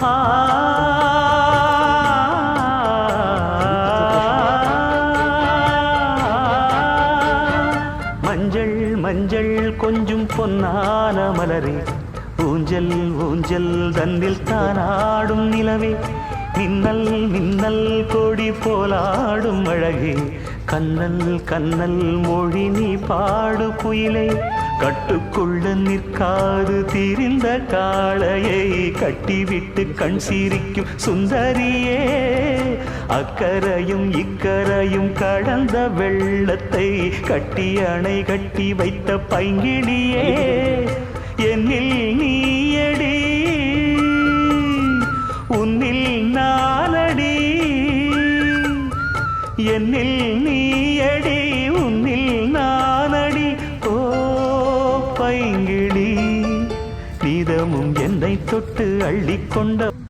ஆ மஞ்சள் மஞ்சள் கொஞ்சம் பொன்னான மலரே, ஊஞ்சல் ஊஞ்சல் தன்னில் தானாடும் நிலவே, மின்னல் மின்னல் கொடி போலாடும் அழகே, கண்ணல் கண்ணல் மொழி நீ பாடு குயிலே, கட்டுக்குள்ள நிற்காது திரிந்த காளையை கட்டிவிட்டு கண் சிரிக்கும் சுந்தரியே, அக்கரையும் இக்கரையும் கடந்த வெள்ளத்தை கட்டி அணை கட்டி வைத்த பைங்கிளியே, என்னில் நீயடி உன்னில் நானடி, என்னில் நீயடி உன்னில் நானடி, ஓ பைங்கிளி நீதமும் என்னை தொட்டு அள்ளிக்கொண்ட